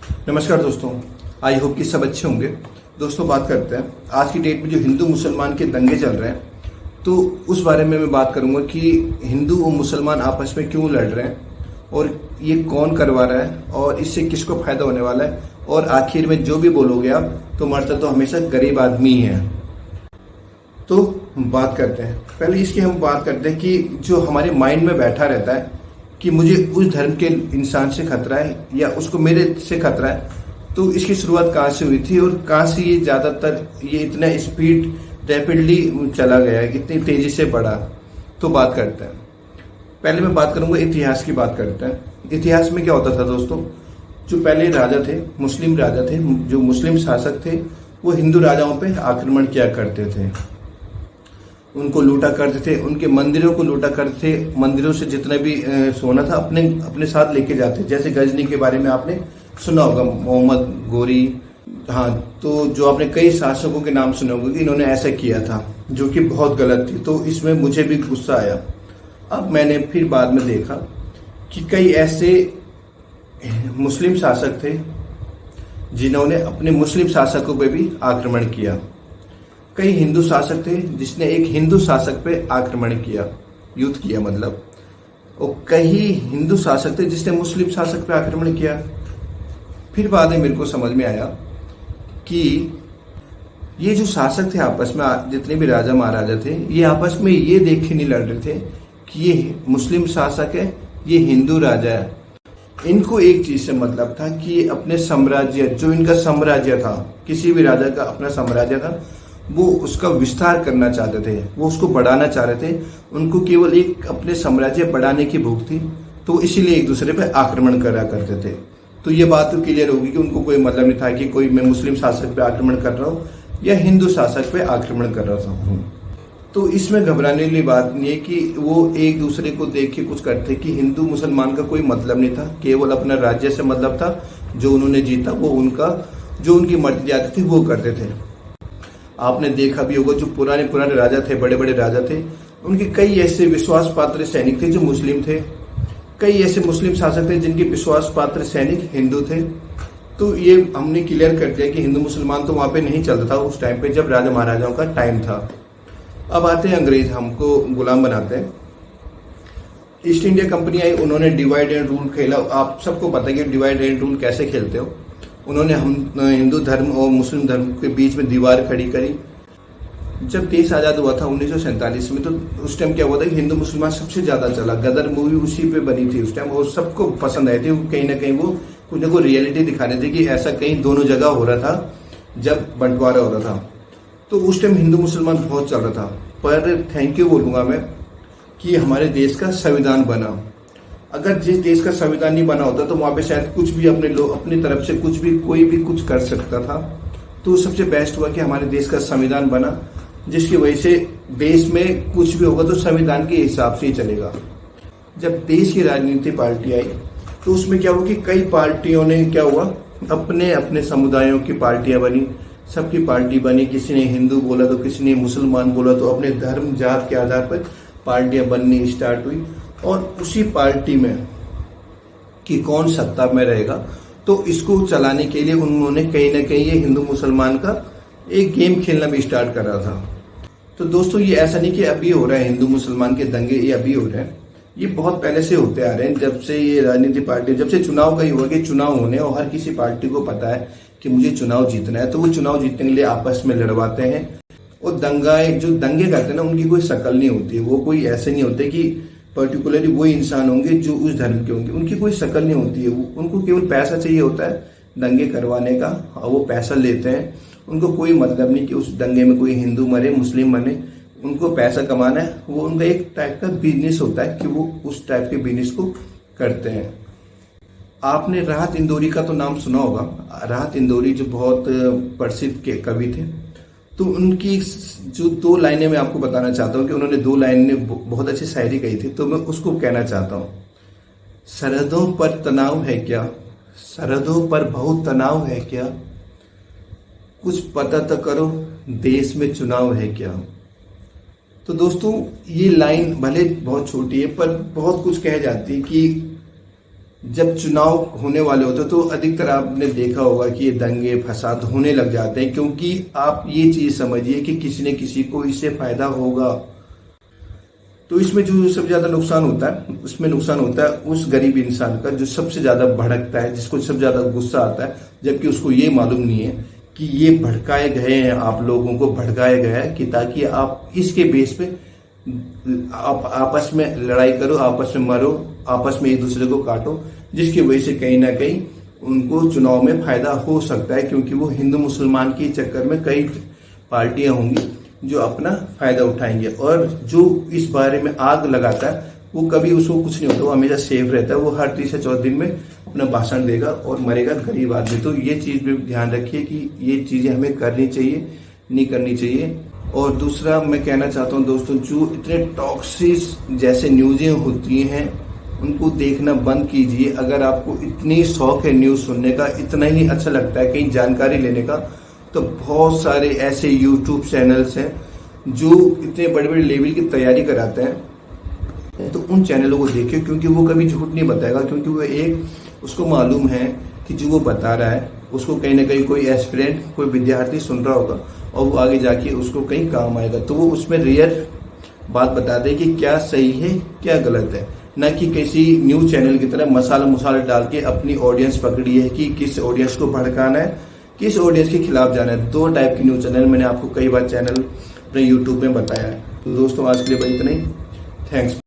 नमस्कार दोस्तों, I hope कि सब अच्छे होंगे। दोस्तों, बात करते हैं आज की डेट में जो हिंदू मुसलमान के दंगे चल रहे हैं, तो उस बारे में मैं बात करूंगा कि हिंदू और मुसलमान आपस में क्यों लड़ रहे हैं और ये कौन करवा रहा है और इससे किसको फायदा होने वाला है। और आखिर में जो भी बोलोगे आप, तो मरता तो हमेशा गरीब आदमी ही है। तो बात करते हैं, पहले इसकी हम बात करते हैं कि जो हमारे माइंड में बैठा रहता है कि मुझे उस धर्म के इंसान से खतरा है या उसको मेरे से खतरा है, तो इसकी शुरुआत कहाँ से हुई थी और कहाँ से ये ज़्यादातर ये इतना स्पीड रैपिडली चला गया है, इतनी तेज़ी से बढ़ा। तो बात करते हैं, पहले मैं बात करूंगा इतिहास की। बात करते हैं इतिहास में क्या होता था दोस्तों। जो पहले राजा थे, मुस्लिम राजा थे, जो मुस्लिम शासक थे, वो हिंदू राजाओं पे आक्रमण किया करते थे, उनको लूटा करते थे, उनके मंदिरों को लूटा करते थे। मंदिरों से जितना भी सोना था अपने अपने साथ लेके जाते। जैसे गजनी के बारे में आपने सुना होगा, मोहम्मद गोरी। हाँ, तो जो आपने कई शासकों के नाम सुने होंगे कि इन्होंने ऐसा किया था, जो कि बहुत गलत थी। तो इसमें मुझे भी गुस्सा आया। अब मैंने फिर बाद में देखा कि कई ऐसे मुस्लिम शासक थे जिन्होंने अपने मुस्लिम शासकों पे भी आक्रमण किया। कई हिंदू शासक थे जिसने एक हिंदू शासक पे आक्रमण किया, युद्ध किया मतलब। और कई हिंदू शासक थे जिसने मुस्लिम शासक पे आक्रमण किया। फिर बाद में मेरे को समझ में आया कि ये जो शासक थे आपस में, जितने भी राजा महाराजा थे, ये आपस में ये देख के नहीं लड़ रहे थे कि ये मुस्लिम शासक है, ये हिंदू राजा है। इनको एक चीज से मतलब था कि अपने साम्राज्य, जो इनका साम्राज्य था, किसी भी राजा का अपना साम्राज्य था, वो उसका विस्तार करना चाहते थे, वो उसको बढ़ाना चाह रहे थे। उनको केवल एक अपने साम्राज्य बढ़ाने की भूख थी, तो इसीलिए एक दूसरे पे आक्रमण करा करते थे। तो ये बात तो क्लियर होगी कि उनको कोई मतलब नहीं था कि कोई मैं मुस्लिम शासक पे आक्रमण कर रहा हूँ या हिंदू शासक पे आक्रमण कर रहा हूँ। तो इसमें घबराने वाली बात नहीं है कि वो एक दूसरे को देख के कुछ करते। कि हिंदू मुसलमान का कोई मतलब नहीं था, केवल अपना राज्य से मतलब था। जो उन्होंने जीता वो उनका, जो उनकी मर्जी आती थी वो करते थे। आपने देखा भी होगा, जो पुराने पुराने राजा थे, बड़े बड़े राजा थे, उनके कई ऐसे विश्वास पात्र सैनिक थे जो मुस्लिम थे। कई ऐसे मुस्लिम शासक थे जिनके विश्वास पात्र सैनिक हिंदू थे। तो ये हमने क्लियर कर दिया कि हिंदू मुसलमान तो वहां पे नहीं चलता था उस टाइम पे, जब राजा महाराजाओं का टाइम था। अब आते हैं अंग्रेज, हमको गुलाम बनाते हैं। ईस्ट इंडिया कंपनी आई, उन्होंने डिवाइड एंड रूल खेला। आप सबको पता है कि डिवाइड एंड रूल कैसे खेलते हो। उन्होंने हम हिंदू धर्म और मुस्लिम धर्म के बीच में दीवार खड़ी करी। जब देश आजाद हुआ था 1947 में, तो उस टाइम क्या हुआ था कि हिंदू मुसलमान सबसे ज्यादा चला। गदर मूवी उसी पे बनी थी उस टाइम, और सबको पसंद आई थी। कहीं ना कहीं वो कुछ ना कुछ रियलिटी दिखा रहे थे कि ऐसा कहीं दोनों जगह हो रहा था जब बंटवारा हो रहा था। तो उस टाइम हिंदू मुसलमान बहुत चल रहा था। पर थैंक यू बोलूंगा मैं कि हमारे देश का संविधान बना। अगर जिस देश का संविधान नहीं बना होता तो वहां पे शायद कुछ भी अपने लोग अपनी तरफ से कुछ भी कोई भी कुछ कर सकता था। तो सबसे बेस्ट हुआ कि हमारे देश का संविधान बना, जिसकी वजह से देश में कुछ भी होगा तो संविधान के हिसाब से ही चलेगा। जब देश की राजनीति पार्टी आई, तो उसमें क्या हुआ कि कई पार्टियों ने क्या हुआ, अपने अपने समुदायों की पार्टियां बनी, सबकी पार्टी बनी। किसी ने हिंदू बोला तो किसी ने मुसलमान बोला, तो अपने धर्म जात के आधार पर पार्टियां बननी स्टार्ट हुई। और उसी पार्टी में कि कौन सत्ता में रहेगा, तो इसको चलाने के लिए उन्होंने कहीं ना कहीं ये हिंदू मुसलमान का एक गेम खेलना भी स्टार्ट कर रहा था। तो दोस्तों, ये ऐसा नहीं कि अभी हो रहा है हिंदू मुसलमान के दंगे, ये अभी हो रहे हैं, ये बहुत पहले से होते आ रहे हैं। जब से ये राजनीति पार्टी, जब से चुनाव का ही हुआ कि चुनाव होने, और हर किसी पार्टी को पता है कि मुझे चुनाव जीतना है, तो वो चुनाव जीतने के लिए आपस में लड़वाते हैं। और जो दंगे करते हैं ना, उनकी कोई शकल नहीं होती है। वो कोई ऐसे नहीं होते कि पर्टिकुलरली वो इंसान होंगे जो उस धर्म के होंगे, उनकी कोई शकल नहीं होती है। उनको केवल पैसा चाहिए होता है दंगे करवाने का, और वो पैसा लेते हैं। उनको कोई मतलब नहीं कि उस दंगे में कोई हिंदू मरे, मुस्लिम मरे, उनको पैसा कमाना है। वो उनका एक टाइप का बिजनेस होता है कि वो उस टाइप के बिजनेस को करते हैं। आपने राहत इंदौरी का तो नाम सुना होगा। राहत इंदौरी जो बहुत प्रसिद्ध के कवि थे, तो उनकी जो दो लाइनें मैं आपको बताना चाहता हूँ कि उन्होंने दो लाइनें बहुत अच्छी शायरी कही थी, तो मैं उसको कहना चाहता हूँ। सरहदों पर तनाव है क्या, सरहदों पर बहुत तनाव है क्या, कुछ पता तो करो देश में चुनाव है क्या। तो दोस्तों, ये लाइन भले बहुत छोटी है पर बहुत कुछ कह जाती है कि जब चुनाव होने वाले होते तो अधिकतर आपने देखा होगा कि ये दंगे फसाद होने लग जाते हैं, क्योंकि आप ये चीज समझिए कि किसी न किसी को इससे फायदा होगा। तो इसमें जो सबसे ज्यादा नुकसान होता है, उसमें नुकसान होता है उस गरीब इंसान का जो सबसे ज्यादा भड़कता है, जिसको सबसे ज्यादा गुस्सा आता है, जबकि उसको ये मालूम नहीं है कि ये भड़काए गए हैं, आप लोगों को भड़काया गया है कि ताकि आप इसके बेस पे आप आपस में लड़ाई करो, आपस में मरो, आपस में एक दूसरे को काटो, जिसकी वजह से कहीं ना कहीं उनको चुनाव में फायदा हो सकता है, क्योंकि वो हिंदू मुसलमान के चक्कर में कई पार्टियां होंगी जो अपना फायदा उठाएंगे। और जो इस बारे में आग लगाता है वो कभी उसको कुछ नहीं होता, वो हमेशा सेफ रहता है, वो हर 30 से 14 दिन में अपना भाषण देगा और मरेगा गरीब आदमी। तो ये चीज भी ध्यान रखिए कि ये चीजें हमें करनी चाहिए, नहीं करनी चाहिए। और दूसरा मैं कहना चाहता हूँ दोस्तों, जो इतने टॉक्सिस जैसे न्यूज़ें होती हैं उनको देखना बंद कीजिए। अगर आपको इतनी शौक है न्यूज़ सुनने का, इतना ही अच्छा लगता है कहीं जानकारी लेने का, तो बहुत सारे ऐसे यूट्यूब चैनल्स हैं जो इतने बड़े बड़े लेवल की तैयारी कराते हैं, तो उन चैनलों को देखिए, क्योंकि वो कभी झूठ नहीं बताएगा, क्योंकि वो एक उसको मालूम है कि जो वो बता रहा है उसको कहीं ना कहीं कोई एस्पिरेंट, कोई विद्यार्थी सुन रहा होगा और वो आगे जाके उसको कहीं काम आएगा। तो वो उसमें रियल बात बता दे कि क्या सही है क्या गलत है, न कि किसी न्यूज चैनल की तरह मसाला मुसाला डाल के अपनी ऑडियंस पकड़ी है कि किस ऑडियंस को भड़काना है, किस ऑडियंस के खिलाफ जाना है। 2 टाइप के न्यूज चैनल मैंने आपको कई बार चैनल अपने यूट्यूब में बताया है। तो दोस्तों आज के लिए बस इतना ही। थैंक्स।